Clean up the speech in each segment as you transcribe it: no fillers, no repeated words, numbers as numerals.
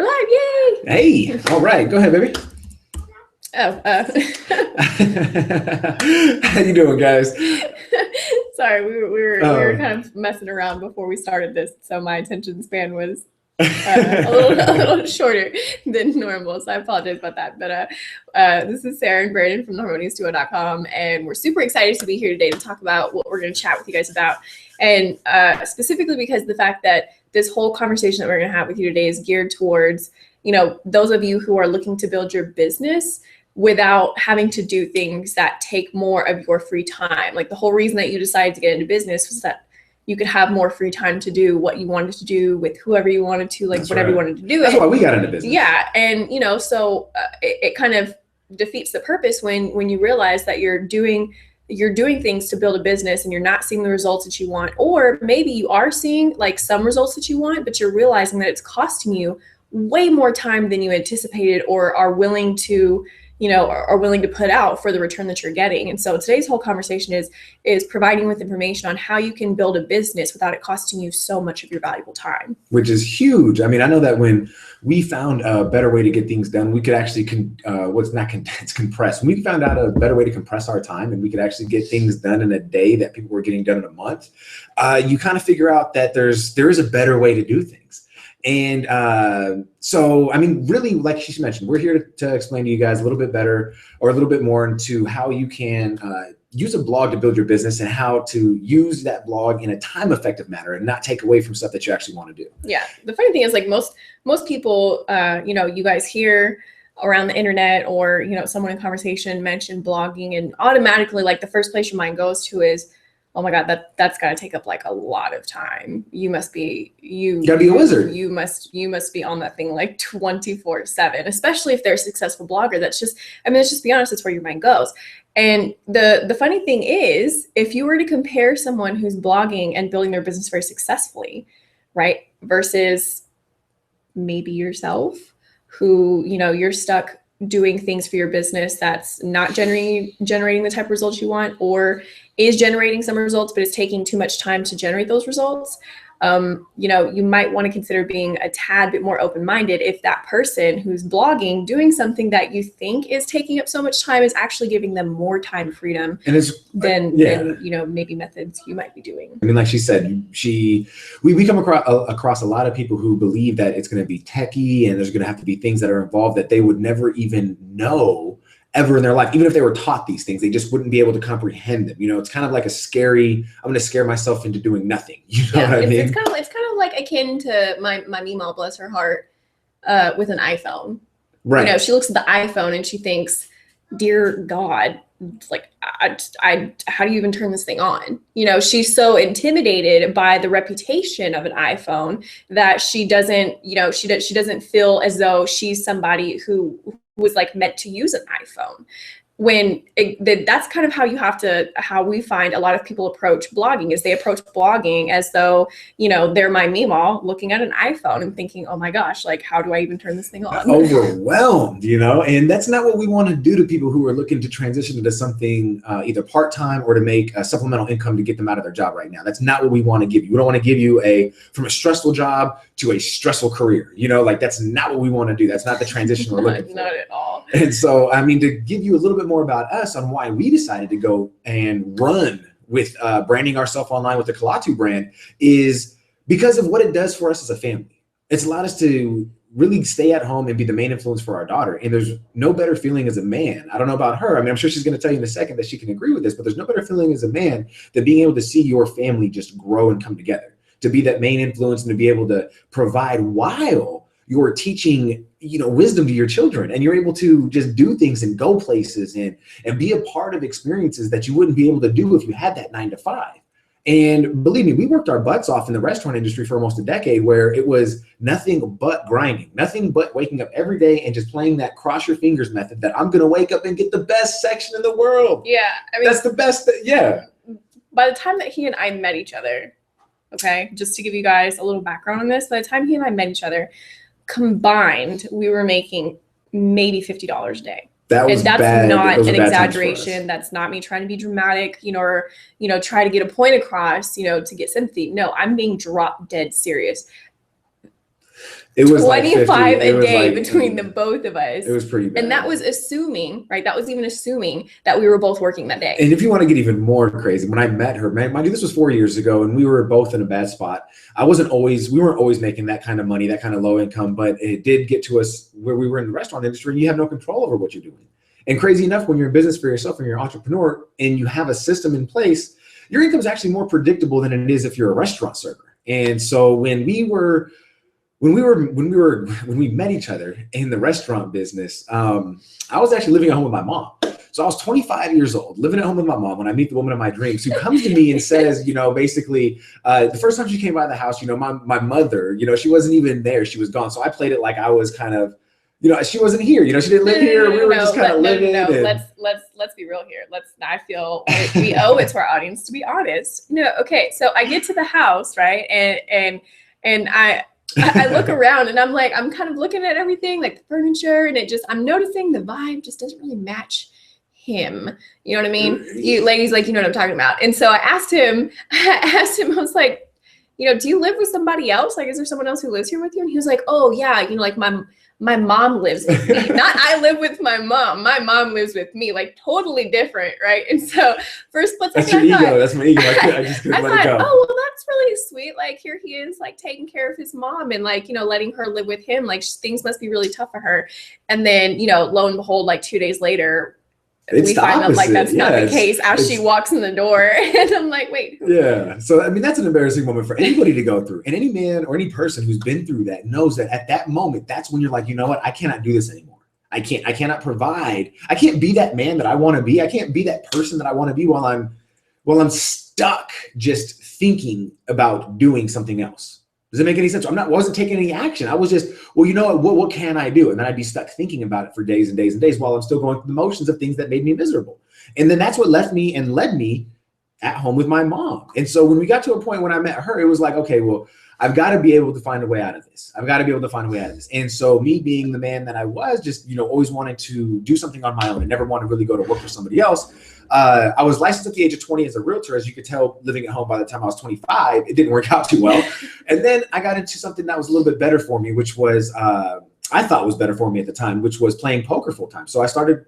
We're live, yay! Hey, all right, go ahead, baby. Oh, How you doing, guys? Sorry, we were kind of messing around before we started this, so my attention span was a little shorter than normal, so I apologize about that. But this is Sara and Brandon from theharmonioustuo.com, and we're super excited to be here today to talk about what we're going to chat with you guys about, and specifically because the fact that this whole conversation that we're going to have with you today is geared towards, you know, those of you who are looking to build your business without having to do things that take more of your free time. Like the whole reason that you decided to get into business was that you could have more free time to do what you wanted to do with whoever you wanted to, like That's whatever right. you wanted to do. That's why we got into business. Yeah, and you know, so it kind of defeats the purpose when you realize that you're doing things to build a business and you're not seeing the results that you want, or maybe you are seeing like some results that you want, but you're realizing that it's costing you way more time than you anticipated or are willing to, you know, are willing to put out for the return that you're getting. And so today's whole conversation is providing with information on how you can build a business without it costing you so much of your valuable time. Which is huge. I mean, I know that when we found a better way to get things done, we could actually compress. When we found out a better way to compress our time and we could actually get things done in a day that people were getting done in a month, you kind of figure out that there is a better way to do things. And so, I mean, really, like she mentioned, we're here to explain to you guys a little bit better or a little bit more into how you can use a blog to build your business and how to use that blog in a time effective manner and not take away from stuff that you actually want to do. Yeah. The funny thing is, like most people, you know, you guys hear around the internet or, you know, someone in conversation mention blogging and automatically like the first place your mind goes to is, oh my God, that's got to take up like a lot of time. You gotta be a wizard. You must be on that thing like 24/7, especially if they're a successful blogger. That's just, I mean, let's just be honest, that's where your mind goes. And the funny thing is, if you were to compare someone who's blogging and building their business very successfully, right, versus maybe yourself, who, you know, you're stuck doing things for your business that's not generating the type of results you want, or is generating some results, but it's taking too much time to generate those results. You know, you might want to consider being a tad bit more open-minded if that person who's blogging, doing something that you think is taking up so much time is actually giving them more time freedom than you know, maybe methods you might be doing. I mean, like she said, we come across a lot of people who believe that it's going to be techie and there's going to have to be things that are involved that they would never even know ever in their life. Even if they were taught these things, they just wouldn't be able to comprehend them. You know, it's kind of like I'm going to scare myself into doing nothing. You know what I mean? It's kind of like akin to my Meemaw, bless her heart, with an iPhone. Right. You know, she looks at the iPhone and she thinks, dear God, like, how do you even turn this thing on? You know, she's so intimidated by the reputation of an iPhone that she doesn't, you know, she doesn't feel as though she's somebody who was like meant to use an iPhone. When that's kind of how we find a lot of people approach blogging, is they approach blogging as though, you know, they're my Meemaw looking at an iPhone and thinking, oh my gosh, like, how do I even turn this thing on? Overwhelmed, you know, and that's not what we want to do to people who are looking to transition into something either part-time or to make a supplemental income to get them out of their job right now. That's not what we want to give you. We don't want to give you from a stressful job to a stressful career. You know, like that's not what we want to do. That's not the transition we're looking for. Not at all. And so, I mean, to give you a little bit more about us on why we decided to go and run with branding ourselves online with the Kalatu brand is because of what it does for us as a family. It's allowed us to really stay at home and be the main influence for our daughter. And there's no better feeling as a man. I don't know about her. I mean, I'm sure she's going to tell you in a second that she can agree with this, but there's no better feeling as a man than being able to see your family just grow and come together, to be that main influence and to be able to provide while you're teaching, you know, wisdom to your children, and you're able to just do things and go places and be a part of experiences that you wouldn't be able to do if you had that 9 to 5. And believe me, we worked our butts off in the restaurant industry for almost a decade, where it was nothing but grinding, nothing but waking up every day and just playing that cross your fingers method that I'm going to wake up and get the best section in the world. Yeah. I mean, that's the best. Yeah. By the time that he and I met each other, okay, just to give you guys a little background on this, by the time he and I met each other, combined, we were making maybe $50 a day. That's bad. Not an exaggeration. That's not me trying to be dramatic, you know, or, you know, try to get a point across, you know, to get sympathy. No, I'm being drop dead serious. It was 25 like 50. a day between the both of us. It was pretty bad. And that was assuming, right? That was even assuming that we were both working that day. And if you want to get even more crazy, when I met her, man, mind you, this was 4 years ago, and we were both in a bad spot. We weren't always making that kind of money, that kind of low income, but it did get to us where we were in the restaurant industry, and you have no control over what you're doing. And crazy enough, when you're in business for yourself and you're an entrepreneur and you have a system in place, your income is actually more predictable than it is if you're a restaurant server. And so when we met each other in the restaurant business, I was actually living at home with my mom. So I was 25 years old, living at home with my mom when I meet the woman of my dreams, who comes to me and says, basically, the first time she came by the house, my mother, she wasn't even there. She was gone. So I played it like I was kind of, she wasn't here. She didn't live here. We were just kind of living. No. Let's be real here. I feel like we owe it to our audience to be honest. Okay. So I get to the house, right, and I look around and I'm kind of looking at everything, like the furniture, and I'm noticing the vibe just doesn't really match him. You know what I mean? You ladies, like, you know what I'm talking about. And so I asked him, I was like, do you live with somebody else? Like, is there someone else who lives here with you? And he was like, oh yeah, like my mom lives with me. Not I live with my mom. My mom lives with me. Like totally different, right? And so first split second, that's my ego. I just couldn't let it go. Oh, well, that's really sweet. Like here he is, like taking care of his mom and like, letting her live with him. Like things must be really tough for her. And then, lo and behold, like 2 days later, we find out like that's not the case as she walks in the door. And I'm like, wait. Yeah. So, that's an embarrassing moment for anybody to go through. And any man or any person who's been through that knows that at that moment, that's when you're like, you know what? I cannot do this anymore. I cannot provide. I can't be that man that I want to be. I can't be that person that I want to be while I'm stuck just thinking about doing something else. Does it make any sense? Wasn't taking any action. I was just, well, you know what can I do? And then I'd be stuck thinking about it for days and days and days while I'm still going through the motions of things that made me miserable. And then that's what led me at home with my mom. And so when we got to a point when I met her, it was like, okay, well, I've got to be able to find a way out of this. And so me being the man that I was, just, always wanted to do something on my own and never want to really go to work for somebody else. I was licensed at the age of 20 as a realtor. As you could tell, living at home by the time I was 25, it didn't work out too well. And then I got into something that was a little bit better for me, which was, I thought was better for me at the time, which was playing poker full time. So I started,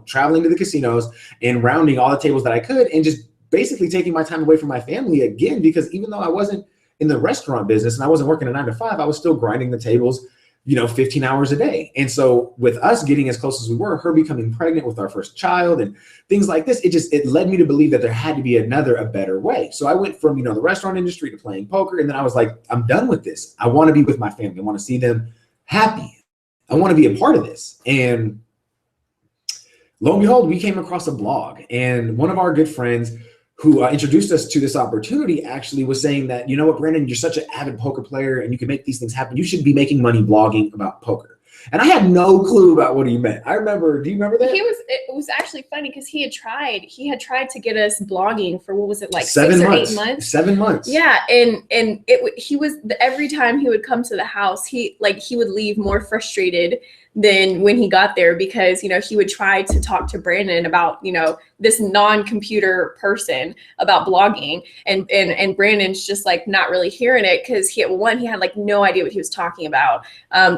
traveling to the casinos and rounding all the tables that I could and just basically taking my time away from my family again, because even though I wasn't in the restaurant business and I wasn't working a 9 to 5, I was still grinding the tables, 15 hours a day. And so with us getting as close as we were, her becoming pregnant with our first child and things like this, it led me to believe that there had to be a better way. So I went from, the restaurant industry to playing poker. And then I was like, I'm done with this. I want to be with my family. I want to see them happy. I want to be a part of this. And lo and behold, we came across a blog, and one of our good friends who introduced us to this opportunity actually was saying that, you know what, Brandon, you're such an avid poker player and you can make these things happen. You should be making money blogging about poker. And I had no clue about what he meant. Do you remember that? It was actually funny because he had tried to get us blogging for, what was it, like 7 6 or months. 8 months? 7 months. Yeah. And he was, every time he would come to the house, he would leave more frustrated than when he got there, because, he would try to talk to Brandon about, this non-computer person about blogging, and Brandon's just like not really hearing it, because he had like no idea what he was talking about.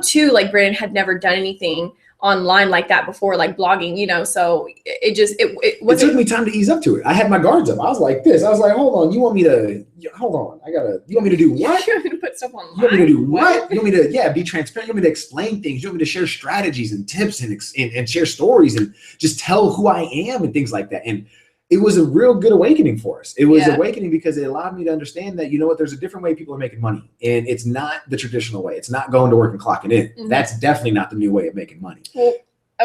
2, like Brandon had never done anything online like that before, like blogging, so it took me time to ease up to it. I had my guards up. I was like this. I was like, hold on, you want me to do what? You want me to put stuff online? You want me to do what? You want me to, be transparent? You want me to explain things? You want me to share strategies and tips and share stories and just tell who I am and things like that? And it was a real good awakening for us. It was awakening because it allowed me to understand that, there's a different way people are making money, and it's not the traditional way. It's not going to work and clocking in. Mm-hmm. That's definitely not the new way of making money. Well,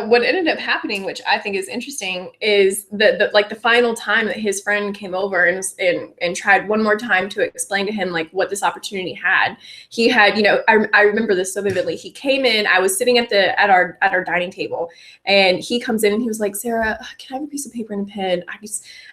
what ended up happening, which I think is interesting, is the final time that his friend came over and tried one more time to explain to him like what this opportunity had. He had, I remember this so vividly. He came in, I was sitting at our dining table, and he comes in and he was like, Sarah, can I have a piece of paper and a pen?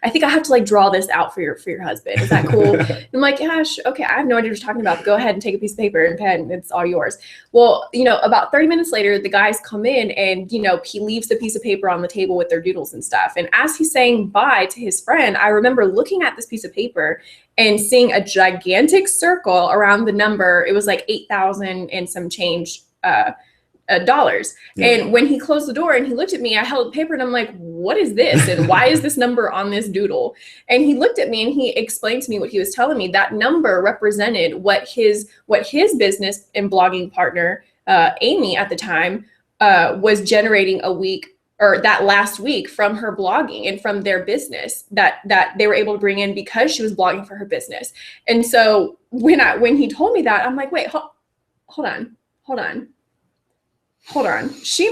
I think I have to like draw this out for your husband. Is that cool? And I'm like, yeah, okay. I have no idea what you're talking about. Go ahead and take a piece of paper and pen. It's all yours. Well, about 30 minutes later, the guys come in, and he leaves the piece of paper on the table with their doodles and stuff. And as he's saying bye to his friend, I remember looking at this piece of paper and seeing a gigantic circle around the number. It was like 8,000 and some change dollars. Yeah. And when he closed the door and he looked at me, I held the paper and I'm like, what is this? And why is this number on this doodle? And he looked at me and he explained to me what he was telling me. That number represented what his business and blogging partner, Amy at the time, was generating a week, or that last week, from her blogging and from their business that they were able to bring in because she was blogging for her business. And so when he told me that, I'm like, wait, hold on. She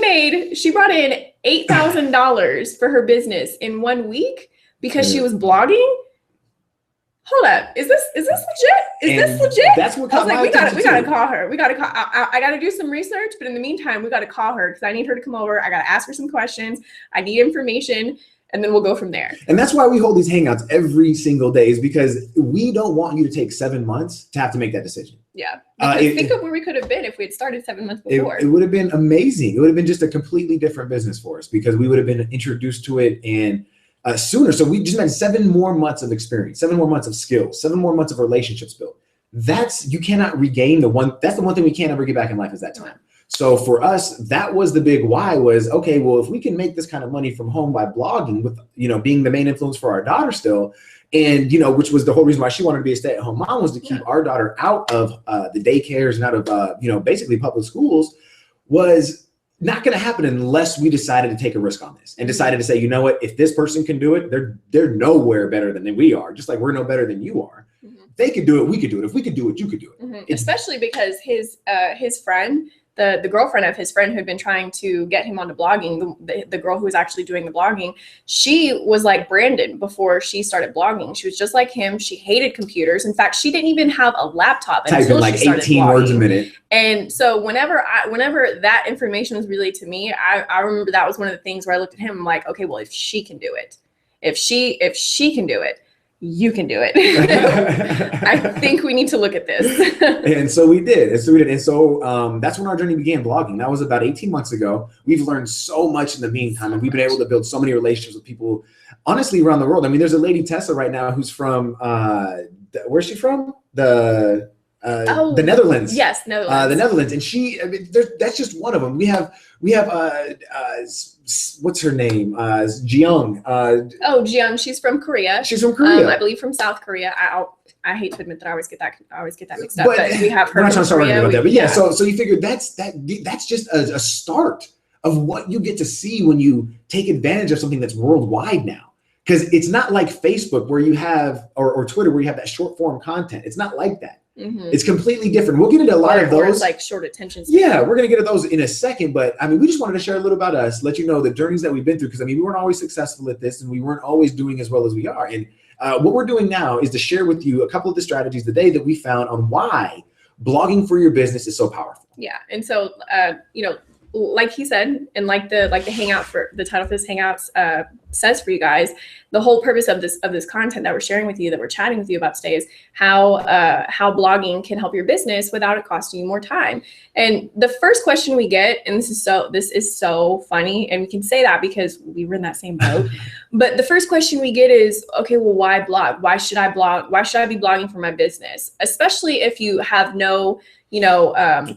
brought in $8,000 for her business in 1 week because she was blogging. Hold up. Is this legit? That's what I was like, we gotta call her. I gotta do some research, but in the meantime, we gotta call her because I need her to come over. I gotta ask her some questions. I need information, and then we'll go from there. And that's why we hold these hangouts every single day, is because we don't want you to take 7 months to have to make that decision. Yeah. Because think of where we could have been if we had started 7 months before. It would have been amazing. It would have been just a completely different business for us because we would have been introduced to it and sooner. So we just had 7 more months of experience, 7 more months of skills, 7 more months of relationships built. You cannot regain that's the one thing we can't ever get back in life is that time. So for us, that was the big why was, okay, well, if we can make this kind of money from home by blogging with, being the main influence for our daughter still, and, which was the whole reason why she wanted to be a stay-at-home mom, was to keep our daughter out of the daycares and out of, basically public schools, was not going to happen unless we decided to take a risk on this and decided to say, you know what, if this person can do it, they're nowhere better than we are, just like we're no better than you are. Mm-hmm. If they could do it, we could do it. If we could do it, you could do it. Mm-hmm. Especially because his friend, the girlfriend of his friend who had been trying to get him onto blogging, the girl who was actually doing the blogging, she was like Brandon before she started blogging. She was just like him. She hated computers. In fact, she didn't even have a laptop until like she started 18 blogging. Words a minute. And so whenever that information was relayed to me, I remember that was one of the things where I looked at him. I'm like, okay, well, if she can do it, if she can do it, you can do it. I think we need to look at this. And so we did. And so that's when our journey began, blogging. That was about 18 months ago. We've learned so much in the meantime, and we've been able to build so many relationships with people, honestly, around the world. I mean, there's a lady, Tessa, right now, who's from, where's she from? The Netherlands. Yes, Netherlands. The Netherlands. And that's just one of them. We have what's her name? Jeong. Jeong. She's from Korea. I believe from South Korea. I hate to admit that I always get that mixed up. But we have her. We're not trying to start about that, but yeah. So you figure that's just a start of what you get to see when you take advantage of something that's worldwide now. Because it's not like Facebook where you have or Twitter where you have that short form content. It's not like that. Mm-hmm. It's completely different. We'll get into a lot of those. Like short attention span. Yeah, we're going to get to those in a second. But I mean, we just wanted to share a little about us, let you know the journeys that we've been through. Because I mean, we weren't always successful at this and we weren't always doing as well as we are. And what we're doing now is to share with you a couple of the strategies today that we found on why blogging for your business is so powerful. Yeah. And so, like he said, and like the hangout for the title of this hangouts says for you guys, the whole purpose of this content that we're sharing with you, that we're chatting with you about today, is how blogging can help your business without it costing you more time. And the first question we get, and this is so funny, and we can say that because we were in that same boat. But the first question we get is, okay, well, why blog? Why should I blog? Why should I be blogging for my business? Especially if you have no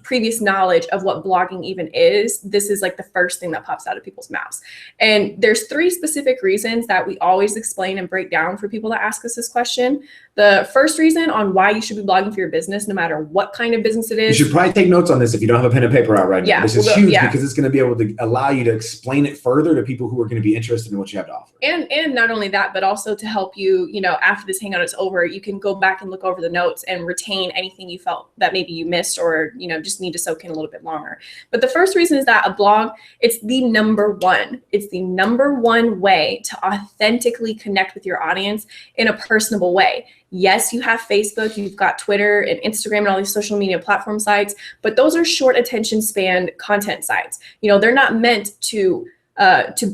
previous knowledge of what blogging even is. This is like the first thing that pops out of people's mouths. And there's 3 specific reasons that we always explain and break down for people that ask us this question. The first reason on why you should be blogging for your business, no matter what kind of business it is. You should probably take notes on this if you don't have a pen and paper out right now. This is huge because it's going to be able to allow you to explain it further to people who are going to be interested in what you have to offer. And not only that, but also to help you, after this hangout is over, you can go back and look over the notes and retain anything you felt that maybe you missed or, just need to soak in a little bit longer. But the first reason is that a blog, it's the number one way to authentically connect with your audience in a personable way. Yes, you have Facebook, you've got Twitter and Instagram and all these social media platform sites, but those are short attention span content sites. They're not meant to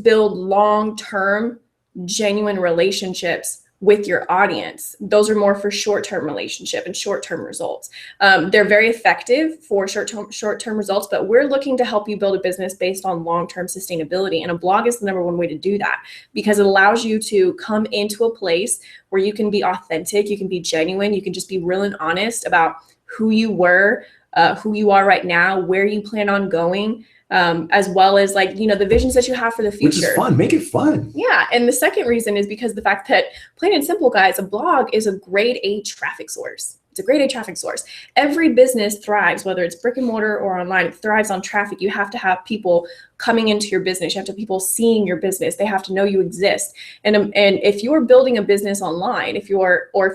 build long-term, genuine relationships with your audience. Those are more for short-term relationship and short-term results. They're very effective for short-term results, but we're looking to help you build a business based on long-term sustainability. And a blog is the number one way to do that, because it allows you to come into a place where you can be authentic, you can be genuine, you can just be real and honest about who you were, who you are right now, where you plan on going, as well as like, the visions that you have for the future. Which is fun. Make it fun. Yeah. And the second reason is because the fact that, plain and simple, guys, a blog is a grade A traffic source. It's a grade A traffic source. Every business thrives, whether it's brick and mortar or online, it thrives on traffic. You have to have people coming into your business. You have to have people seeing your business. They have to know you exist. And if you're building a business online, if you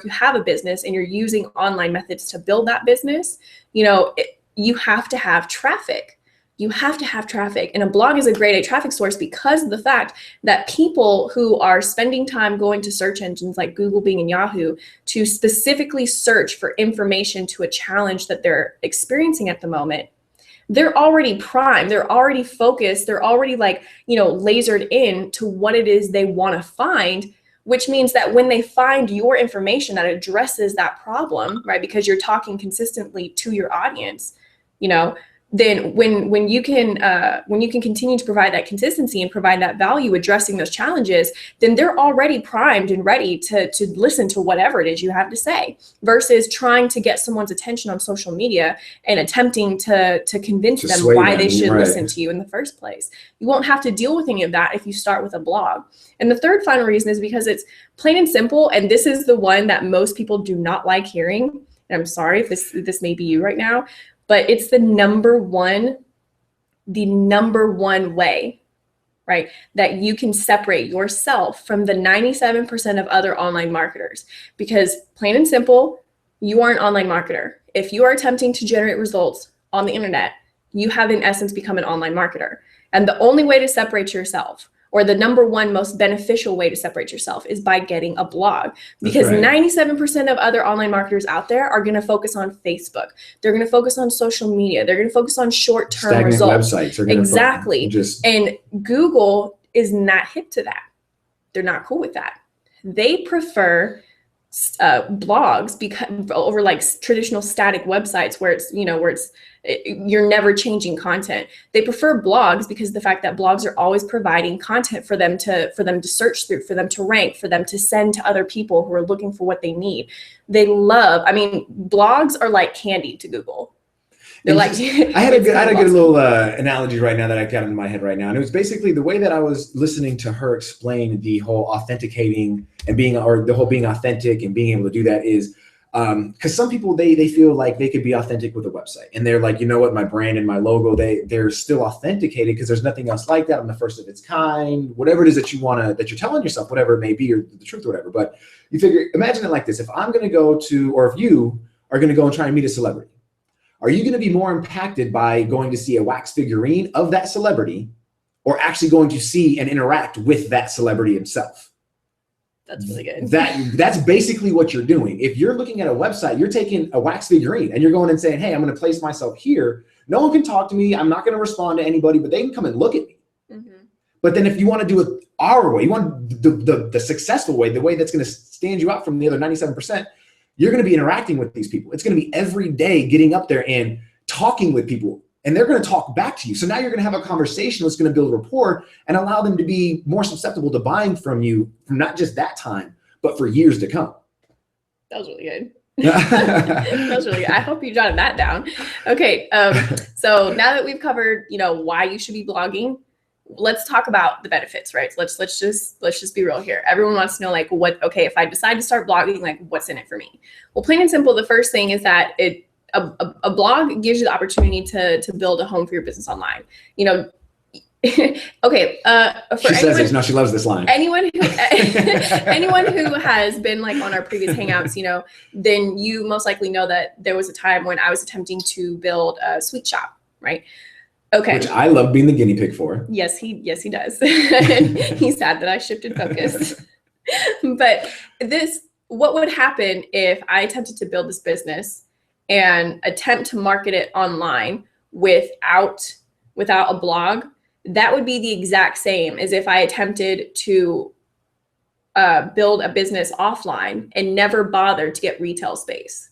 have a business and you're using online methods to build that business, you have to have traffic. You have to have traffic. And a blog is a grade A traffic source because of the fact that people who are spending time going to search engines like Google, Bing, and Yahoo to specifically search for information to a challenge that they're experiencing at the moment, they're already primed, they're already focused, they're already lasered in to what it is they want to find, which means that when they find your information that addresses that problem, right, because you're talking consistently to your audience, then when you can continue to provide that consistency and provide that value addressing those challenges, then they're already primed and ready to listen to whatever it is you have to say, versus trying to get someone's attention on social media and attempting to convince them why they should listen to you in the first place. You won't have to deal with any of that if you start with a blog. And the third final reason is because it's plain and simple, and this is the one that most people do not like hearing. And I'm sorry if this may be you right now, but it's the number one way, right, that you can separate yourself from the 97% of other online marketers. Because plain and simple, you are an online marketer. If you are attempting to generate results on the internet, you have in essence become an online marketer. And the only way to separate yourself, or the number one most beneficial way to separate yourself, is by getting a blog. Because 97% of other online marketers out there are going to focus on Facebook. They're going to focus on social media. They're going to focus on short-term results. Websites. Exactly. And Google is not hip to that. They're not cool with that. They prefer blogs over like traditional static websites where you're never changing content. They prefer blogs because of the fact that blogs are always providing content for them to search through, for them to rank, for them to send to other people who are looking for what they need. Blogs are like candy to Google. They're like, I had a good little analogy right now that I got in my head right now. And it was basically the way that I was listening to her explain the whole authenticating and being authentic and being able to do that is, because some people, they feel like they could be authentic with a website, and they're like, my brand and my logo, they're still authenticated because there's nothing else like that. I'm the first of its kind, whatever it is that you're telling yourself, whatever it may be, or the truth or whatever. But you figure, imagine it like this. If I'm going to go to, or if you are going to go and try and meet a celebrity, are you going to be more impacted by going to see a wax figurine of that celebrity, or actually going to see and interact with that celebrity himself? That's really good. That's basically what you're doing. If you're looking at a website, you're taking a wax figurine and you're going and saying, hey, I'm going to place myself here. No one can talk to me. I'm not going to respond to anybody, but they can come and look at me. Mm-hmm. But then if you want to do it our way, you want the successful way, the way that's going to stand you out from the other 97%, you're going to be interacting with these people. It's going to be every day getting up there and talking with people, and they're going to talk back to you. So now you're going to have a conversation that's going to build rapport and allow them to be more susceptible to buying from you from not just that time, but for years to come. That was really good. That was really good. I hope you jotted that down. Okay. So now that we've covered, why you should be blogging, let's talk about the benefits, right? So let's just be real here. Everyone wants to know if I decide to start blogging, what's in it for me? Well, plain and simple, the first thing is that a blog gives you the opportunity to build a home for your business online. Okay. She says it. No, she loves this line. Anyone who has been on our previous hangouts, then you most likely know that there was a time when I was attempting to build a sweet shop, right? Okay. Which I love being the guinea pig for. Yes, he does. He's sad that I shifted focus. But what would happen if I attempted to build this business and attempt to market it online without a blog? That would be the exact same as if I attempted to build a business offline and never bother to get retail space.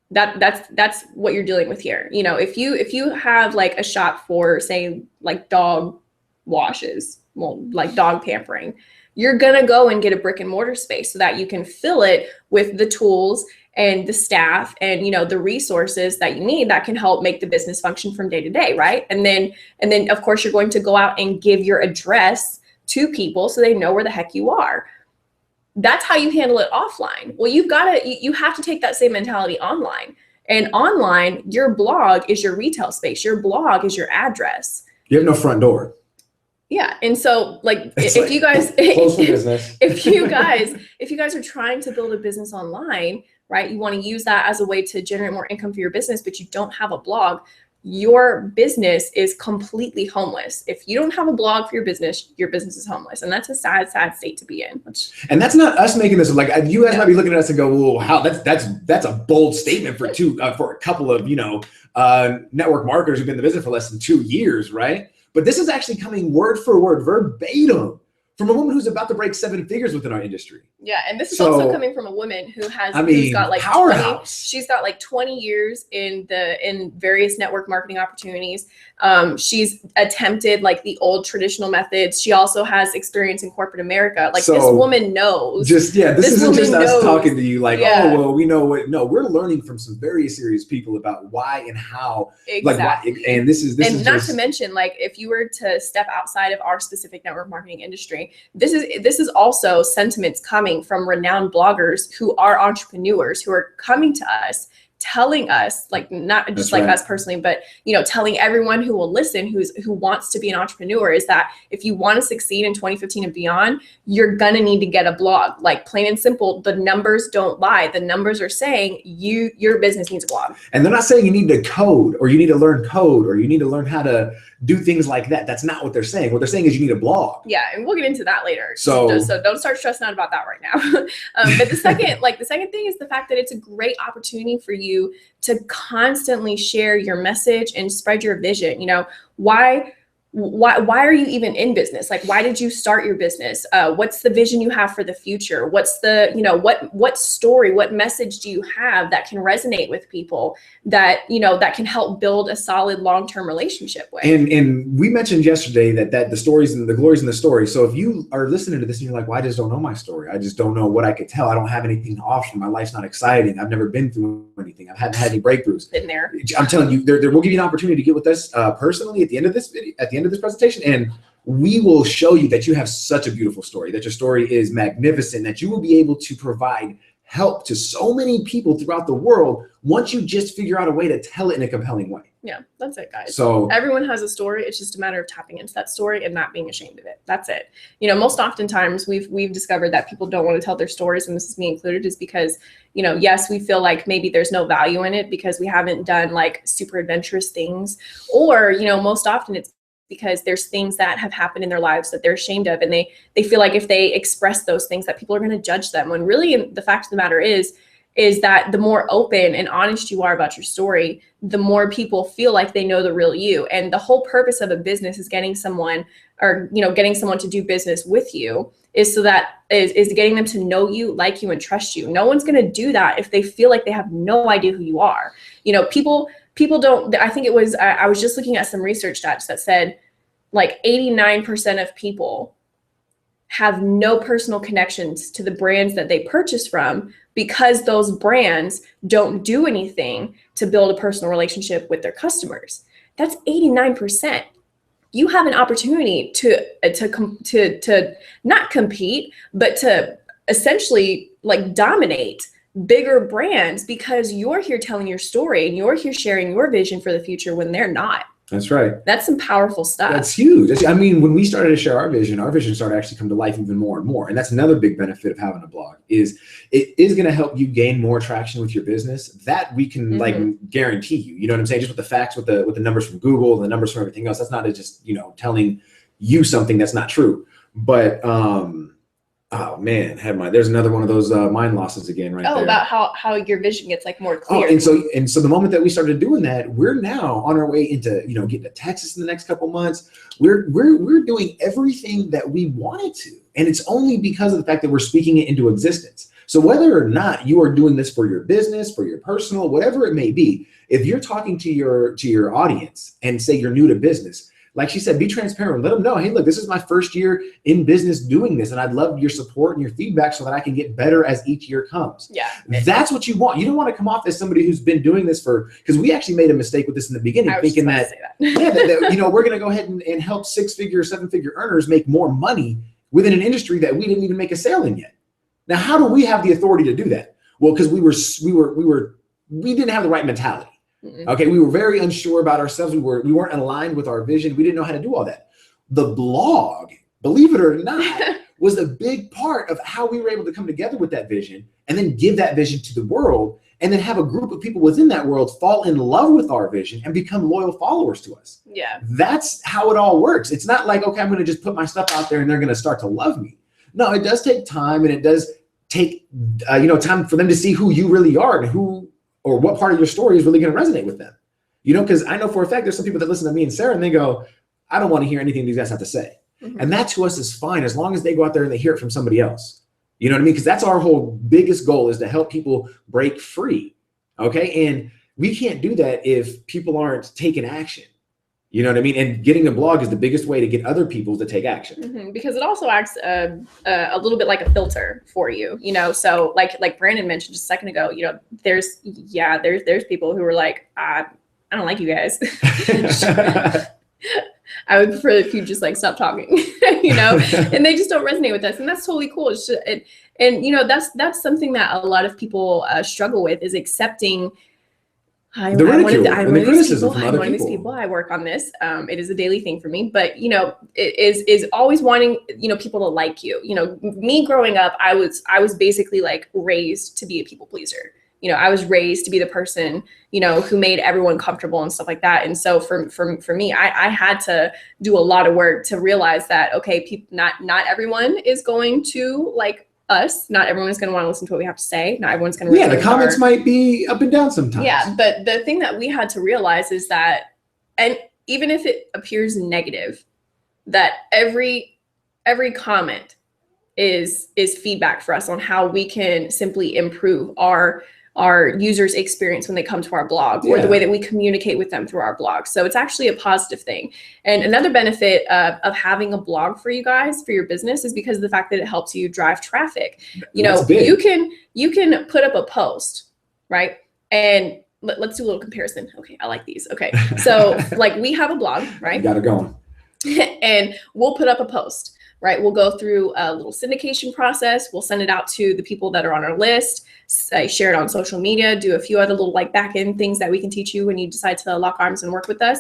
That's what you're dealing with here. You know, if you have like a shop for, say, like dog washes, well, like dog pampering, you're gonna go and get a brick and mortar space so that you can fill it with the tools and the staff and, you know, the resources that you need that can help make the business function from day to day, right? And then of course you're going to go out and give your address to people so they know where the heck you are. That's how you handle it offline. Well, you have to take that same mentality online. And online, your blog is your retail space. Your blog is your address. You have no front door. Yeah. And so like, if you guys, close for business. if you guys are trying to build a business online, right, you want to use that as a way to generate more income for your business, but you don't have a blog, your business is completely homeless. If you don't have a blog for your business is homeless. And that's a sad, sad state to be in. And that's not us making this, like, you guys might be looking at us and go, well, how that's a bold statement for a couple of, you know, network marketers who've been in the business for less than 2 years, right? But this is actually coming word for word, verbatim, from a woman who's about to break 7 figures within our industry. Yeah, and this is also coming from a woman who has, who's got like powerhouse. She's got like 20 years in various network marketing opportunities. She's attempted like the old traditional methods. She also has experience in corporate America. Like, this woman knows. This isn't just us talking to you like, oh, well, we know what. No, we're learning from some very serious people about why and how. Exactly. Like, and this is not to mention, like, if you were to step outside of our specific network marketing industry, this is also sentiments coming from renowned bloggers who are entrepreneurs, who are coming to us, telling us, like, not just like us personally, but, you know, telling everyone who will listen, who wants to be an entrepreneur, is that if you want to succeed in 2015 and beyond, you're gonna need to get a blog. Like, plain and simple, the numbers don't lie. The numbers are saying your business needs a blog. And they're not saying you need to code, or you need to learn code, or you need to learn how to do things like that. That's not what they're saying. What they're saying is you need a blog. Yeah, and we'll get into that later. So don't start stressing out about that right now. But the second thing is the fact that it's a great opportunity for you to constantly share your message and spread your vision. You know, why are you even in business? Like, why did you start your business? What's the vision you have for the future? What's the, you know, what story, what message do you have that can resonate with people, that, you know, that can help build a solid long-term relationship with? And we mentioned yesterday that the stories and the glories in the story. So if you are listening to this and you're like, well, I just don't know my story. I just don't know what I could tell. I don't have anything to offer. My life's not exciting. I've never been through anything. I haven't had any breakthroughs. Been there. I'm telling you, there will give you an opportunity to get with us personally at the end of this video, at the end of this presentation, and we will show you that you have such a beautiful story, that your story is magnificent, that you will be able to provide help to so many people throughout the world once you just figure out a way to tell it in a compelling way. Yeah, that's it, guys. So everyone has a story. It's just a matter of tapping into that story and not being ashamed of it. That's it. You know, most oftentimes we've discovered that people don't want to tell their stories, and this is me included, is because, you know, yes, we feel like maybe there's no value in it because we haven't done like super adventurous things, or, you know, most often it's because there's things that have happened in their lives that they're ashamed of, and they feel like if they express those things that people are going to judge them, when really the fact of the matter is that the more open and honest you are about your story, the more people feel like they know the real you. And the whole purpose of a business is getting someone, or, you know, getting someone to do business with you, is so that is getting them to know you, like you, and trust you. No one's going to do that if they feel like they have no idea who you are. You know, people don't, I think it was, I was just looking at some research stats that said like 89% of people have no personal connections to the brands that they purchase from, because those brands don't do anything to build a personal relationship with their customers. That's 89%. You have an opportunity to not compete, but to essentially like dominate bigger brands, because you're here telling your story and you're here sharing your vision for the future when they're not. That's right. That's some powerful stuff. That's huge. I mean, when we started to share our vision started to actually come to life even more and more. And that's another big benefit of having a blog, is it is going to help you gain more traction with your business. That we can like guarantee you. You know what I'm saying? Just with the facts, with the numbers from Google, the numbers from everything else. That's not just, you know, telling you something that's not true. But Oh man, there's another one of those mind losses again right there. About how your vision gets like more clear. Oh, and so the moment that we started doing that, we're now on our way into, you know, getting to Texas in the next couple months. We're doing everything that we wanted to, and it's only because of the fact that we're speaking it into existence. So whether or not you are doing this for your business, for your personal, whatever it may be, if you're talking to your audience and say you're new to business, like she said, be transparent. Let them know, hey, look, this is my first year in business doing this, and I'd love your support and your feedback so that I can get better as each year comes. Yeah. That's what you want. You don't want to come off as somebody who's been doing this because we actually made a mistake with this in the beginning, thinking that you know, we're going to go ahead and help 6-figure, 7-figure earners make more money within an industry that we didn't even make a sale in yet. Now, how do we have the authority to do that? Well, because we didn't have the right mentality. Okay, we were very unsure about ourselves. We weren't aligned with our vision. We didn't know how to do all that. The blog, believe it or not, was a big part of how we were able to come together with that vision and then give that vision to the world, and then have a group of people within that world fall in love with our vision and become loyal followers to us. Yeah. That's how it all works. It's not like, okay, I'm going to just put my stuff out there and they're going to start to love me. No, it does take time, and it does take time for them to see who you really are and who or what part of your story is really going to resonate with them. You know, because I know for a fact there's some people that listen to me and Sarah and they go, I don't want to hear anything these guys have to say. And that to us is fine as long as they go out there and they hear it from somebody else. You know what I mean? Because that's our whole biggest goal, is to help people break free. Okay. And we can't do that if people aren't taking action. You know what I mean? And getting a blog is the biggest way to get other people to take action. Because it also acts a little bit like a filter for you, you know? So like Brandon mentioned just a second ago, you know, there's people who are like, I don't like you guys. I would prefer if you just like stop talking, you know, and they just don't resonate with us. And that's totally cool. It's just, and you know, that's something that a lot of people struggle with, is accepting the ridicule and the criticism from other people. I work on this. It is a daily thing for me, but you know, it is always wanting, you know, people to like you. You know, me growing up, I was basically like raised to be a people pleaser. You know, I was raised to be the person, you know, who made everyone comfortable and stuff like that. And so for me, I had to do a lot of work to realize that, okay, not everyone is going to like us. Not everyone's going to want to listen to what we have to say. Not everyone's going to. Yeah, the comments might be up and down sometimes. Yeah, but the thing that we had to realize is that, and even if it appears negative, that every comment is feedback for us on how we can simply improve our users' experience when they come to our blog, or the way that we communicate with them through our blog. So it's actually a positive thing. And another benefit of having a blog for you guys, for your business, is because of the fact that it helps you drive traffic. You know, you can put up a post, right? And let's do a little comparison. Okay, I like these. Okay, so like we have a blog, right? Got it going. And we'll put up a post, right? We'll go through a little syndication process. We'll send it out to the people that are on our list, share it on social media, do a few other little like back end things that we can teach you when you decide to lock arms and work with us.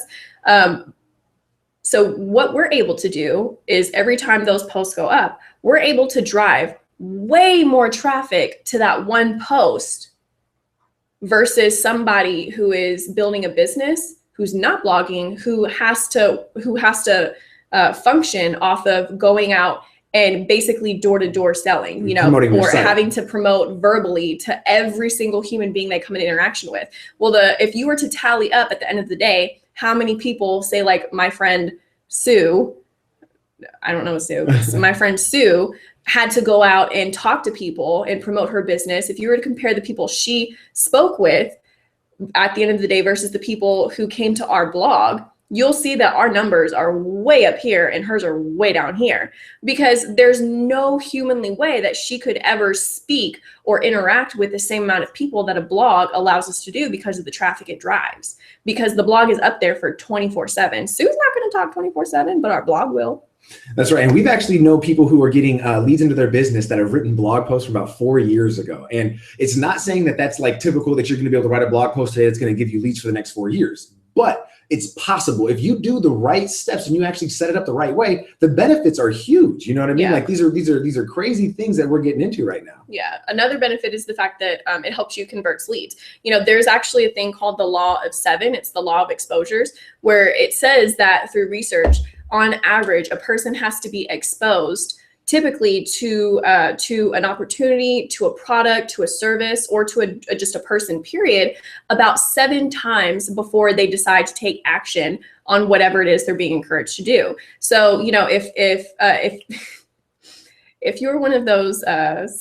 So what we're able to do is every time those posts go up, we're able to drive way more traffic to that one post versus somebody who is building a business, who's not blogging, who has to function off of going out and basically door-to-door selling, you know, or having to promote verbally to every single human being they come in interaction with. Well, if you were to tally up at the end of the day, how many people say, like my friend Sue, I don't know Sue, my friend Sue had to go out and talk to people and promote her business. If you were to compare the people she spoke with at the end of the day versus the people who came to our blog, you'll see that our numbers are way up here and hers are way down here, because there's no humanly way that she could ever speak or interact with the same amount of people that a blog allows us to do, because of the traffic it drives, because the blog is up there for 24/7. Sue's not going to talk 24/7, but our blog will. That's right. And we've actually know people who are getting leads into their business that have written blog posts from about 4 years ago. And it's not saying that that's like typical, that you're going to be able to write a blog post today that's going to give you leads for the next 4 years. But it's possible if you do the right steps and you actually set it up the right way. The benefits are huge. You know what I mean? Yeah. Like these are crazy things that we're getting into right now. Yeah. Another benefit is the fact that it helps you convert leads. You know, there's actually a thing called the law of 7. It's the law of exposures, where it says that through research, on average, a person has to be exposed typically to an opportunity, to a product, to a service, or to just a person, period, about 7 times before they decide to take action on whatever it is they're being encouraged to do. So, you know, if you're one of those,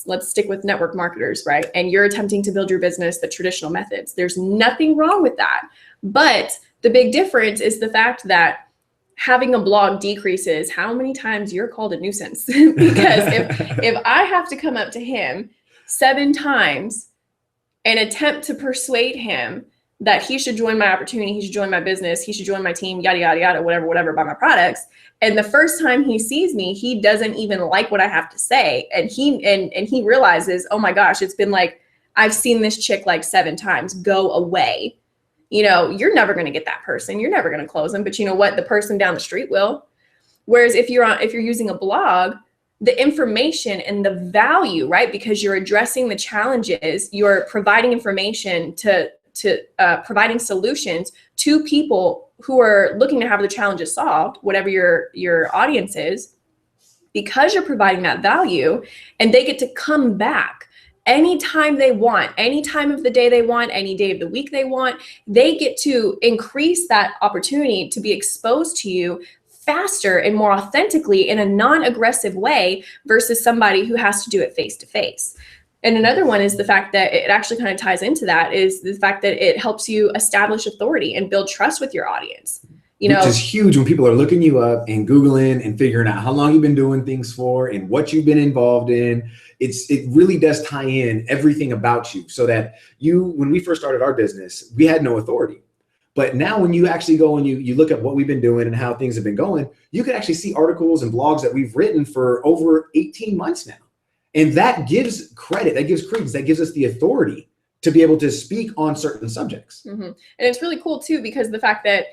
let's stick with network marketers, right? And you're attempting to build your business the traditional methods, there's nothing wrong with that. But the big difference is the fact that having a blog decreases how many times you're called a nuisance. Because if I have to come up to him 7 times and attempt to persuade him that he should join my opportunity, he should join my business, he should join my team, yada, yada, yada, whatever, buy my products. And the first time he sees me, he doesn't even like what I have to say. And he realizes, oh my gosh, it's been like, I've seen this chick like 7 times, go away. You know, you're never going to get that person. You're never going to close them. But you know what? The person down the street will. Whereas if you're using a blog, the information and the value, right? Because you're addressing the challenges, you're providing information to providing solutions to people who are looking to have the challenges solved, whatever your audience is, because you're providing that value, and they get to come back anytime they want, any time of the day they want, any day of the week they want. They get to increase that opportunity to be exposed to you faster and more authentically in a non-aggressive way versus somebody who has to do it face to face. And another one is the fact that it actually kind of ties into that, is the fact that it helps you establish authority and build trust with your audience. You know, which is huge when people are looking you up and Googling and figuring out how long you've been doing things for and what you've been involved in. It really does tie in everything about you, so that when we first started our business, we had no authority. But now when you actually go and you look at what we've been doing and how things have been going, you can actually see articles and blogs that we've written for over 18 months now. And that gives credit, that gives credence, that gives us the authority to be able to speak on certain subjects. Mm-hmm. And it's really cool too, because the fact that,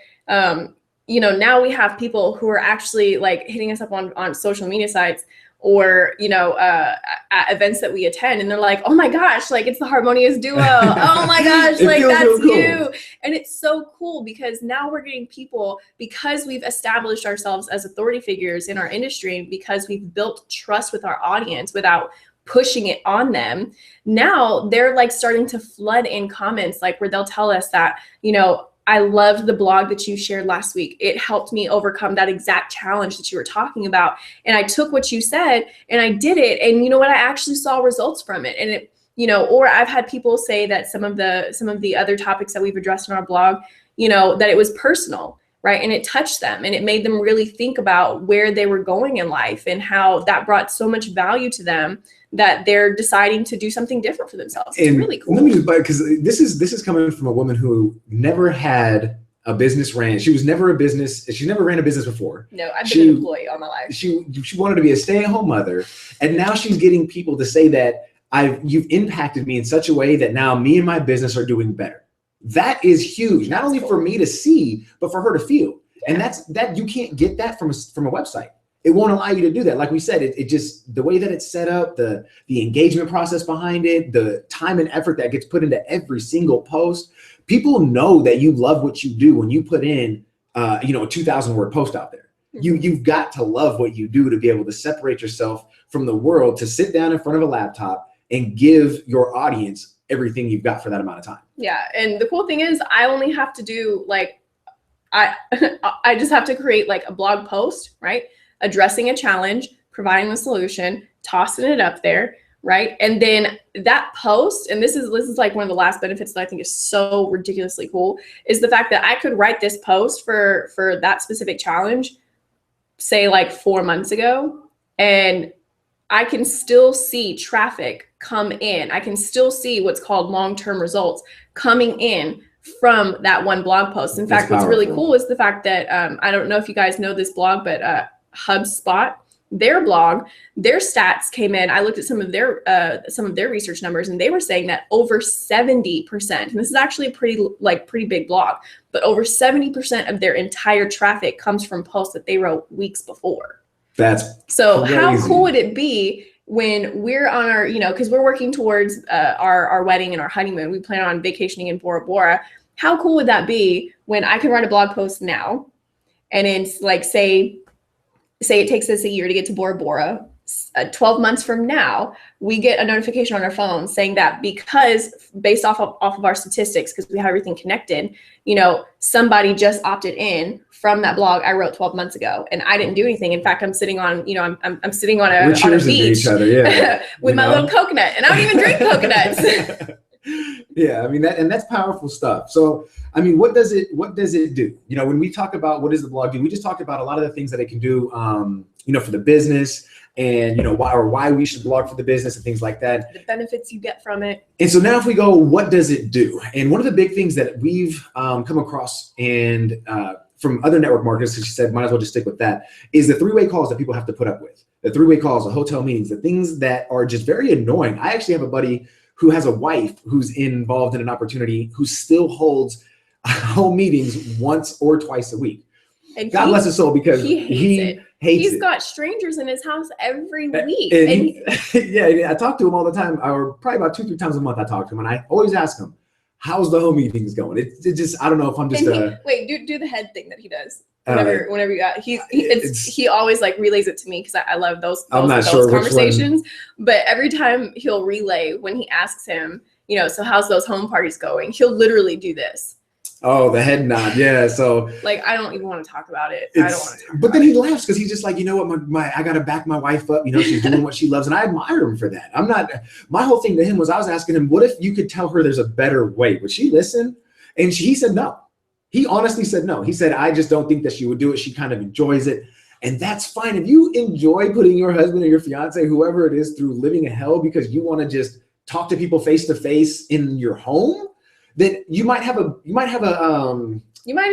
you know, now we have people who are actually like hitting us up on social media sites, or, you know, at events that we attend, and they're like, oh my gosh, like it's the Harmonious Duo. Oh my gosh, like that's cool. You. And it's so cool because now we're getting people, because we've established ourselves as authority figures in our industry, because we've built trust with our audience without pushing it on them. Now they're like starting to flood in comments, like where they'll tell us that, you know, I loved the blog that you shared last week. It helped me overcome that exact challenge that you were talking about. And I took what you said and I did it. And you know what? I actually saw results from it. And it, you know, or I've had people say that some of the other topics that we've addressed in our blog, you know, that it was personal, right? And it touched them and it made them really think about where they were going in life and how that brought so much value to them that they're deciding to do something different for themselves. It's really cool. Let me just, because this is coming from a woman who never had a business ran. She never ran a business before. No, I've been an employee all my life. She wanted to be a stay-at-home mother, and now she's getting people to say that you've impacted me in such a way that now me and my business are doing better. That is huge, not only for me to see, but for her to feel. Yeah. And that you can't get that from a website. It won't allow you to do that. Like we said, it just, the way that it's set up, the engagement process behind it, the time and effort that gets put into every single post. People know that you love what you do when you put in, a 2,000 word post out there. You've got to love what you do to be able to separate yourself from the world, to sit down in front of a laptop and give your audience everything you've got for that amount of time. Yeah. And the cool thing is I only have to do I just have to create like a blog post, right? Addressing a challenge, providing the solution, tossing it up there, right? And then that post, and this is like one of the last benefits that I think is so ridiculously cool, is the fact that I could write this post for that specific challenge, say like 4 months ago, and I can still see traffic come in. I can still see what's called long-term results coming in from that one blog post. In fact, what's really cool is the fact that, I don't know if you guys know this blog, but HubSpot, their blog, their stats came in. I looked at some of their research numbers, and they were saying that over 70%, and this is actually a pretty big blog, but over 70% of their entire traffic comes from posts that they wrote weeks before. That's so crazy. How cool would it be when we're on our, because we're working towards our wedding and our honeymoon. We plan on vacationing in Bora Bora. How cool would that be when I can write a blog post now, and it's like, say it takes us a year to get to Bora Bora, 12 months from now, we get a notification on our phone saying that because based off of our statistics, because we have everything connected, you know, somebody just opted in from that blog I wrote 12 months ago, and I didn't do anything. In fact, I'm sitting on, you know, I'm sitting on a beach each other, yeah, with my little coconut, and I don't even drink coconuts. Yeah, I mean that's powerful stuff. So, I mean, what does it do? You know, when we talk about what does the blog do, we just talked about a lot of the things that it can do, you know, for the business, and you know why we should blog for the business and things like that. The benefits you get from it. And so now if we go, what does it do? And one of the big things that we've come across and from other network marketers, because she said might as well just stick with that, is the three-way calls that people have to put up with. The three-way calls, the hotel meetings, the things that are just very annoying. I actually have a buddy who has a wife who's involved in an opportunity who still holds home meetings once or twice a week. And God bless his soul, because he hates it. He's got strangers in his house every week. Yeah, I talk to him all the time, or probably about 2-3 times a month I talk to him, and I always ask him, how's the home meetings going? It just, I don't know if I'm just do the head thing that he does. Whenever you got, he always like relays it to me, because I love those conversations. But every time he'll relay when he asks him, you know, so how's those home parties going? He'll literally do this. Oh, the head nod. Yeah. So like, I don't even want to talk about it. I don't want to talk but then he laughs, because he's just like, you know what, I got to back my wife up. You know, she's doing what she loves. And I admire him for that. My whole thing to him was, I was asking him, what if you could tell her there's a better way? Would she listen? And he said no. He honestly said no. He said, I just don't think that she would do it. She kind of enjoys it. And that's fine. If you enjoy putting your husband or your fiance, whoever it is, through living a hell because you want to just talk to people face to face in your home, then you might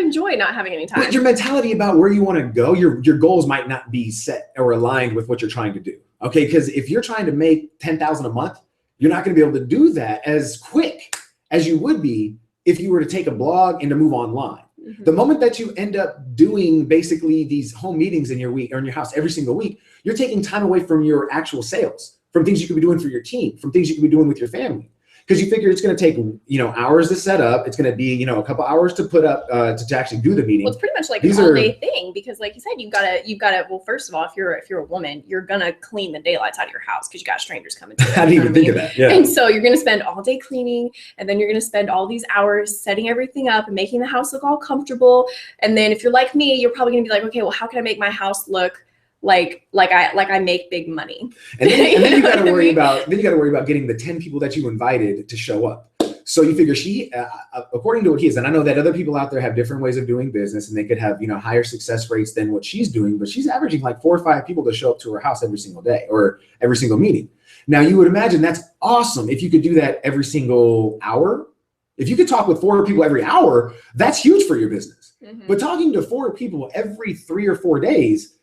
enjoy not having any time. But your mentality about where you want to go, your goals might not be set or aligned with what you're trying to do. Okay, because if you're trying to make $10,000 a month, you're not going to be able to do that as quick as you would be if you were to take a blog and to move online. Mm-hmm. The moment that you end up doing basically these home meetings in your week or in your house every single week, you're taking time away from your actual sales, from things you could be doing for your team, from things you could be doing with your family. Because you figure it's going to take, you know, hours to set up. It's going to be, you know, a couple hours to put up to actually do the meeting. Well, it's pretty much like an all-day thing, because like you said, you've got to. Well, first of all, if you're a woman, you're gonna clean the daylights out of your house because you got strangers coming to it. I didn't even think of that. Yeah. And so you're gonna spend all day cleaning, and then you're gonna spend all these hours setting everything up and making the house look all comfortable. And then if you're like me, you're probably gonna be like, okay, well, how can I make my house look like I make big money? And then you got to worry about getting the 10 people that you invited to show up. So you figure she, according to what he is, and I know that other people out there have different ways of doing business, and they could have, you know, higher success rates than what she's doing, but she's averaging like 4 or 5 people to show up to her house every single day or every single meeting. Now you would imagine that's awesome if you could do that every single hour. If you could talk with 4 people every hour, that's huge for your business. Mm-hmm. But talking to 4 people every 3 or 4 days,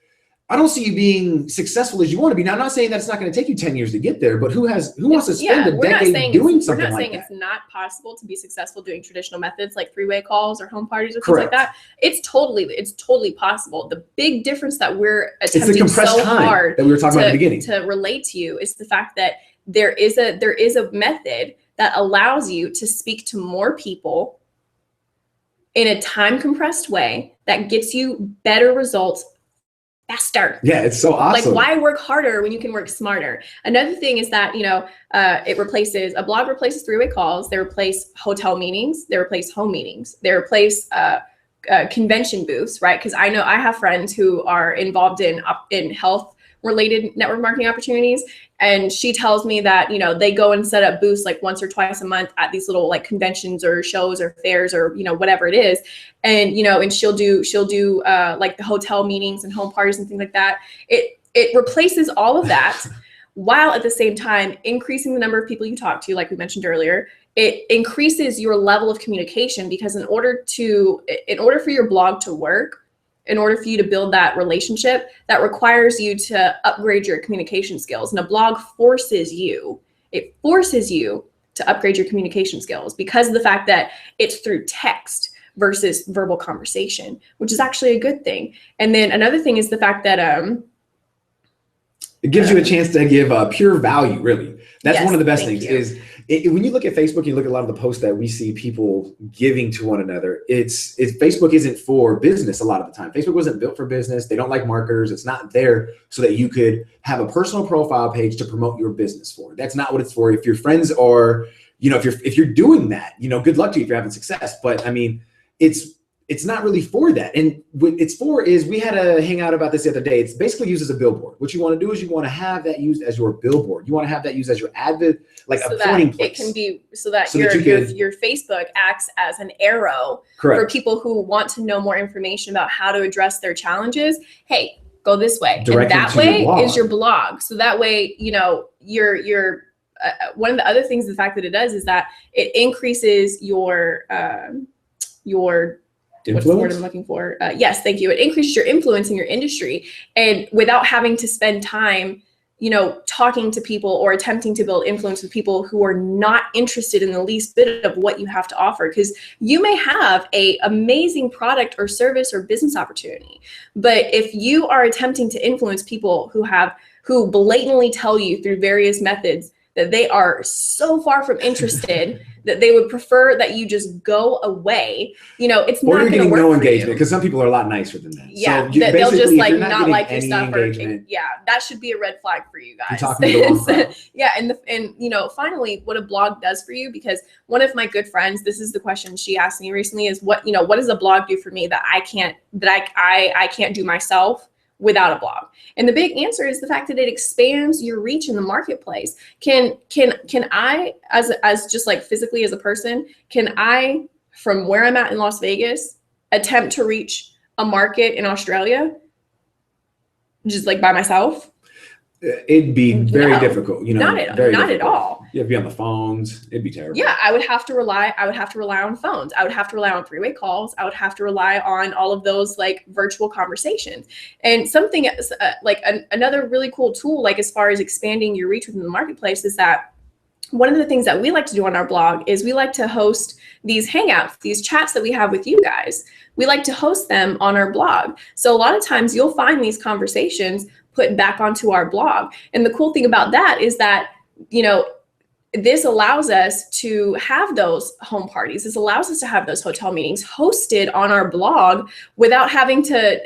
I don't see you being successful as you want to be. Now, I'm not saying that it's not going to take you 10 years to get there, but who wants to spend a decade doing something like that? We're not saying it's not possible to be successful doing traditional methods like three-way calls or home parties or things like that. It's totally possible. The big difference that we're attempting so hard that we were talking about at the beginning to relate to you is the fact that there is a method that allows you to speak to more people in a time compressed way that gets you better results faster. Yeah, it's so awesome. Like, why work harder when you can work smarter? Another thing is that, you know, a blog replaces three-way calls. They replace hotel meetings. They replace home meetings. They replace convention booths, right? Because I know I have friends who are involved in health related network marketing opportunities, and she tells me that, you know, they go and set up booths like once or twice a month at these little like conventions or shows or fairs or, you know, whatever it is. And, you know, and she'll do like the hotel meetings and home parties and things like that. It replaces all of that while at the same time increasing the number of people you talk to, like we mentioned earlier. It increases your level of communication, because in order for your blog to work, in order for you to build that relationship, that requires you to upgrade your communication skills. And a blog forces you to upgrade your communication skills because of the fact that it's through text versus verbal conversation, which is actually a good thing. And then another thing is the fact that It gives you a chance to give pure value, really. That's one of the best things is when you look at Facebook, you look at a lot of the posts that we see people giving to one another. Facebook isn't for business a lot of the time. Facebook wasn't built for business. They don't like marketers. It's not there so that you could have a personal profile page to promote your business for. That's not what it's for. If your friends are, if you're doing that, good luck to you if you're having success. But I mean, it's not really for that. And what it's for is, we had a hangout about this the other day. It's basically used as a billboard. What you want to do is you want to have that used as your billboard. You want to have that used as your advert, like so a pointing place. It can be so that your Facebook acts as an arrow for people who want to know more information about how to address their challenges. Hey, go this way. And that way is your blog. So that way, you're one of the other things, the fact that it does is that it increases your what's the word I'm looking for? Yes, thank you. It increases your influence in your industry, and without having to spend time, talking to people or attempting to build influence with people who are not interested in the least bit of what you have to offer. Because you may have a amazing product or service or business opportunity, but if you are attempting to influence people who blatantly tell you through various methods that they are so far from interested that they would prefer that you just go away, it's not going to work. Or you're getting no engagement, because some people are a lot nicer than that. Yeah, so they'll just not like your stuff. That should be a red flag for you guys. You're talking to the wrong crowd. Yeah, and finally, what a blog does for you, because one of my good friends, this is the question she asked me recently, is what does a blog do for me that I can't do myself without a blog? And the big answer is the fact that it expands your reach in the marketplace. Can I, as just like physically as a person, can I, from where I'm at in Las Vegas, attempt to reach a market in Australia just like by myself? It'd be very difficult, not at all. You have to be on the phones. It'd be terrible. Yeah, I would have to rely on phones. I would have to rely on three-way calls. I would have to rely on all of those like virtual conversations. And something another really cool tool, like as far as expanding your reach within the marketplace, is that one of the things that we like to do on our blog is we like to host these hangouts, these chats that we have with you guys. We like to host them on our blog. So a lot of times you'll find these conversations put back onto our blog. And the cool thing about that is that, this allows us to have those home parties. This allows us to have those hotel meetings hosted on our blog without having to,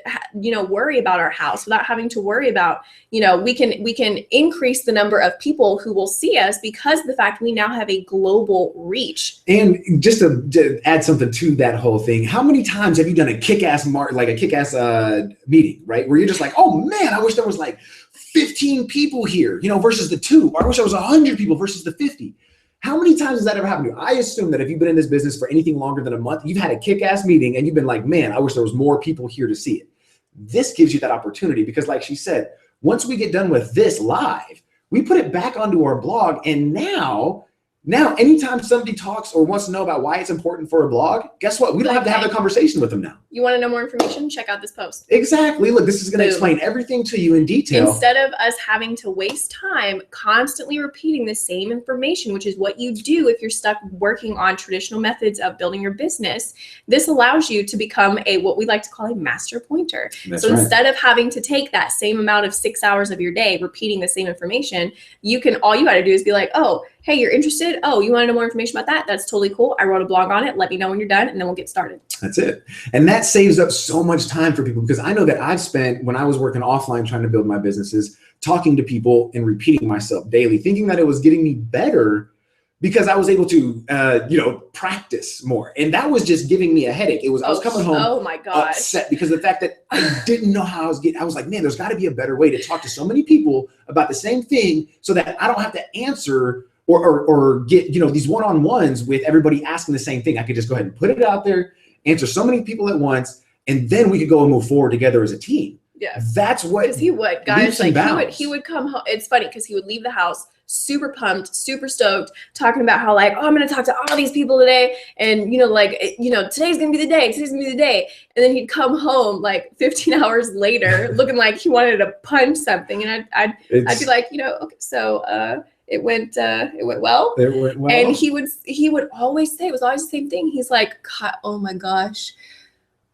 worry about our house, without having to worry about, we can increase the number of people who will see us because of the fact we now have a global reach. And just to add something to that whole thing, how many times have you done a kick-ass meeting, right? Where you're just like, oh man, I wish there was like 15 people here, versus the 2. Or I wish there was 100 people versus the 50. How many times has that ever happened to you? I assume that if you've been in this business for anything longer than a month, you've had a kick-ass meeting and you've been like, man, I wish there was more people here to see it. This gives you that opportunity because, like she said, once we get done with this live, we put it back onto our blog. And now anytime somebody talks or wants to know about why it's important for a blog, guess what? We don't have to have a conversation with them now. You want to know more information? Check out this post. Exactly. Look, this is going to explain everything to you in detail. Instead of us having to waste time constantly repeating the same information, which is what you do if you're stuck working on traditional methods of building your business, this allows you to become what we like to call a master pointer. That's so right. Instead of having to take that same amount of 6 hours of your day repeating the same information, all you got to do is be like, oh, hey, you're interested? Oh, you want to know more information about that? That's totally cool. I wrote a blog on it. Let me know when you're done, and then we'll get started. That's it. And that saves up so much time for people, because I know that I've spent, when I was working offline trying to build my businesses, talking to people and repeating myself daily, thinking that it was getting me better because I was able to, practice more. And that was just giving me a headache. I was coming home upset because of the fact that I didn't know how I was like, man, there's got to be a better way to talk to so many people about the same thing so that I don't have to answer or get, these one-on-ones with everybody asking the same thing. I could just go ahead and put it out there, answer so many people at once, and then we could go and move forward together as a team. Yeah. That's what, because he would, guys, he would come home. It's funny because he would leave the house super pumped, super stoked, talking about how I'm going to talk to all these people today. And, today's going to be the day. Today's going to be the day. And then he'd come home 15 hours later looking like he wanted to punch something. And I'd be like, okay, so, it went well. It went well. And he would always say, it was always the same thing. He's like, God, oh my gosh,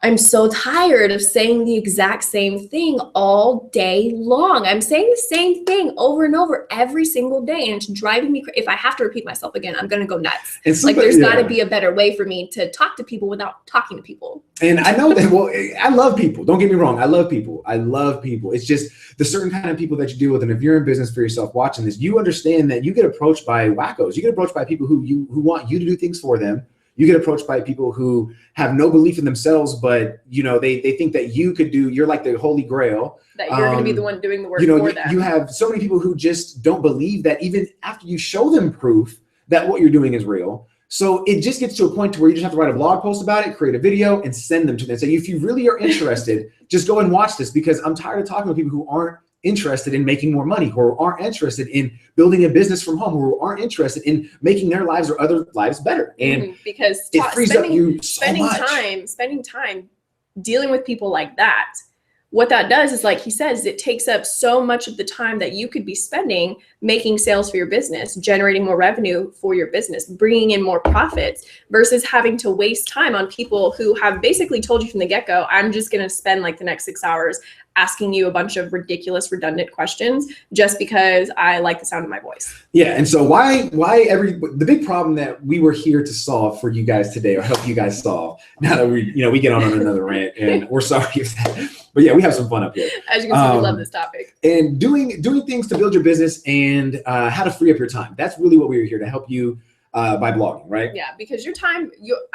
I'm so tired of saying the exact same thing all day long. I'm saying the same thing over and over every single day, and it's driving me crazy. If I have to repeat myself again, I'm going to go nuts. Like, there's got to be a better way for me to talk to people without talking to people. And I know that, well, I love people. Don't get me wrong. I love people. I love people. It's just the certain kind of people that you deal with. And if you're in business for yourself watching this, you understand that you get approached by wackos. You get approached by people who want you to do things for them. You get approached by people who have no belief in themselves, but they think that you're like the holy grail. That you're going to be the one doing the work for them. You have so many people who just don't believe that even after you show them proof that what you're doing is real. So it just gets to a point to where you just have to write a blog post about it, create a video, and send them to them. And say, if you really are interested, just go and watch this, because I'm tired of talking to people who aren't interested in making more money, who aren't interested in building a business from home, who aren't interested in making their lives or other lives better. And because it frees up you so much. Spending time dealing with people like that, what that does is, like he says, it takes up so much of the time that you could be spending making sales for your business, generating more revenue for your business, bringing in more profits, versus having to waste time on people who have basically told you from the get-go, I'm just going to spend like the next 6 hours asking you a bunch of ridiculous, redundant questions just because I like the sound of my voice. Yeah. And so the big problem that we were here to solve for you guys today, or help you guys solve, now that we get on another rant, and we're sorry if that, but yeah, we have some fun up here. As you can see, we love this topic. And doing things to build your business and how to free up your time. That's really what we were here to help you by blogging, right? Yeah, because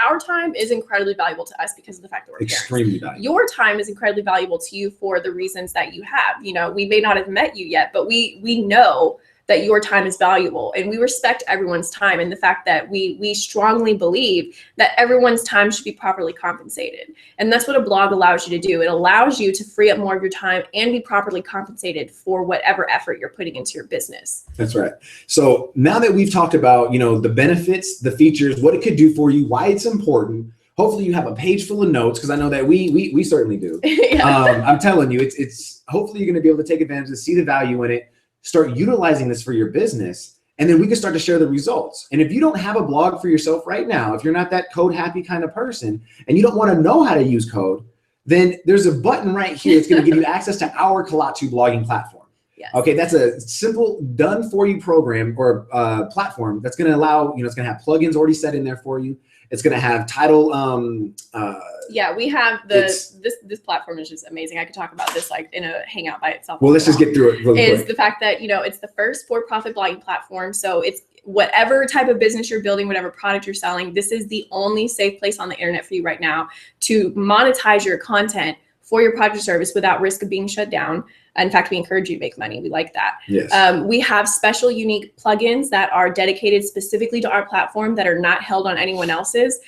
our time is incredibly valuable to us because of the fact that we're extremely parents. valuable. Your time is incredibly valuable to you for the reasons that you have. We may not have met you yet, but we know that your time is valuable, and we respect everyone's time, and the fact that we strongly believe that everyone's time should be properly compensated. And that's what a blog allows you to do. It allows you to free up more of your time and be properly compensated for whatever effort you're putting into your business. That's right. So now that we've talked about, the benefits, the features, what it could do for you, why it's important, hopefully you have a page full of notes, because I know that we certainly do. Yeah. I'm telling you, it's hopefully you're going to be able to take advantage and see the value in it. Start utilizing this for your business, and then we can start to share the results. And if you don't have a blog for yourself right now, if you're not that code happy kind of person and you don't want to know how to use code, then there's a button right here. It's going to give you access to our Kalatu blogging platform. Yes. Okay, that's a simple done for you program or platform that's going to allow, it's going to have plugins already set in there for you. It's going to have title. Yeah, we have this platform is just amazing. I could talk about this like in a hangout by itself. Well, let's just get through it really quick. Is the fact that, it's the first for-profit blogging platform. So it's whatever type of business you're building, whatever product you're selling, this is the only safe place on the internet for you right now to monetize your content for your product or service without risk of being shut down. In fact, we encourage you to make money. We like that. Yes. We have special unique plugins that are dedicated specifically to our platform that are not held on anyone else's.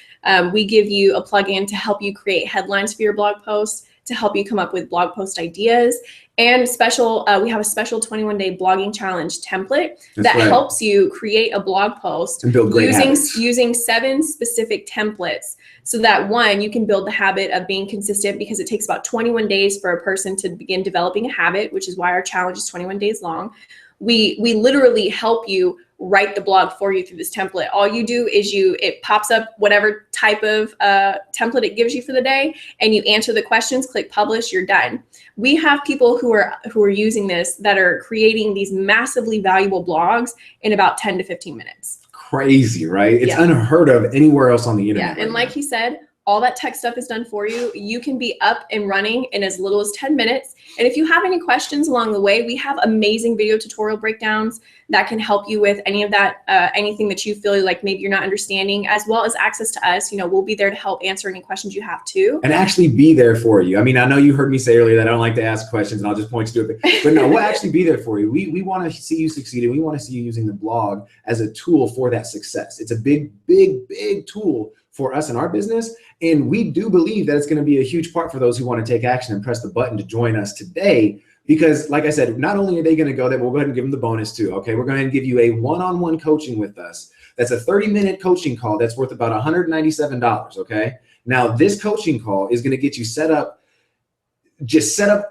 We give you a plugin to help you create headlines for your blog posts, to help you come up with blog post ideas, and we have a special 21-day blogging challenge template that helps you create a blog post and build great habits. Using 7 specific templates, so that one, you can build the habit of being consistent, because it takes about 21 days for a person to begin developing a habit, which is why our challenge is 21 days long. We literally help you write the blog for you through this template. All you do is it pops up whatever type of template it gives you for the day, and you answer the questions, click publish, you're done. We have people who are using this that are creating these massively valuable blogs in about 10 to 15 minutes. Crazy, right? It's unheard of anywhere else on the internet. Yeah, and like he said, all that tech stuff is done for you. You can be up and running in as little as 10 minutes. And if you have any questions along the way, we have amazing video tutorial breakdowns that can help you with any of that, anything that you feel like maybe you're not understanding, as well as access to us. We'll be there to help answer any questions you have too. And actually be there for you. I mean, I know you heard me say earlier that I don't like to ask questions and I'll just point you to it. But no, we'll actually be there for you. We want to see you succeed, and we want to see you using the blog as a tool for that success. It's a big, big, big tool for us in our business. And we do believe that it's going to be a huge part for those who want to take action and press the button to join us today. Because like I said, not only are they going to go there, but we'll go ahead and give them the bonus too. Okay, we're going to give you a one-on-one coaching with us. That's a 30-minute coaching call that's worth about $197. Okay. Now this coaching call is going to get you set up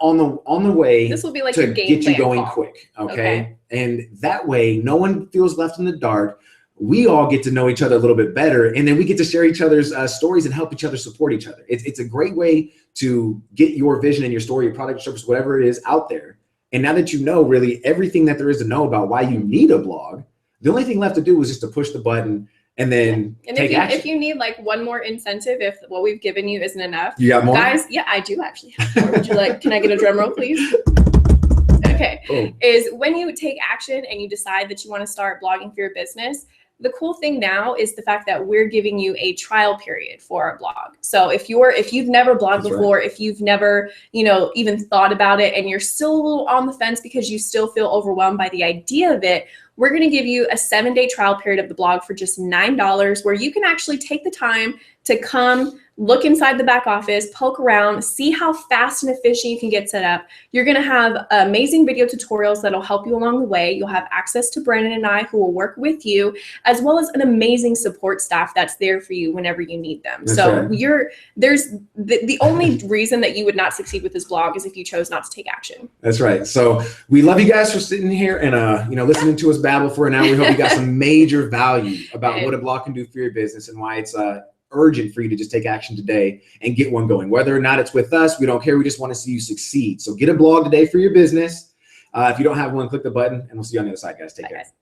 on the way. This will be like to your game get you plan going call. Quick. Okay. And that way no one feels left in the dark. we all get to know each other a little bit better, and then we get to share each other's stories and help each other support each other. It's a great way to get your vision and your story, your product, service, whatever it is, out there. And now that you know really everything that there is to know about why you need a blog, the only thing left to do is just to push the button and then take action. If you need like one more incentive, if what we've given you isn't enough, you got more, guys. Yeah, I do actually have more. Would you like? Can I get a drum roll, please? Okay. Oh. Is when you take action and you decide that you want to start blogging for your business. The cool thing now is the fact that we're giving you a trial period for our blog. So if you've never blogged before, if you've never, even thought about it, and you're still a little on the fence because you still feel overwhelmed by the idea of it, we're going to give you a 7-day trial period of the blog for just $9, where you can actually take the time to come look inside the back office, poke around, see how fast and efficient you can get set up. You're going to have amazing video tutorials that'll help you along the way. You'll have access to Brandon and I, who will work with you, as well as an amazing support staff that's there for you whenever you need them. That's so right. there's the only reason that you would not succeed with this blog is if you chose not to take action. That's right. So we love you guys for sitting here and listening to us babble for an hour. We hope you got some major value about what a blog can do for your business and why it's urgent for you to just take action today and get one going. Whether or not it's with us, we don't care. We just want to see you succeed. So get a blog today for your business. If you don't have one, click the button, and we'll see you on the other side, guys. Take care. Guys.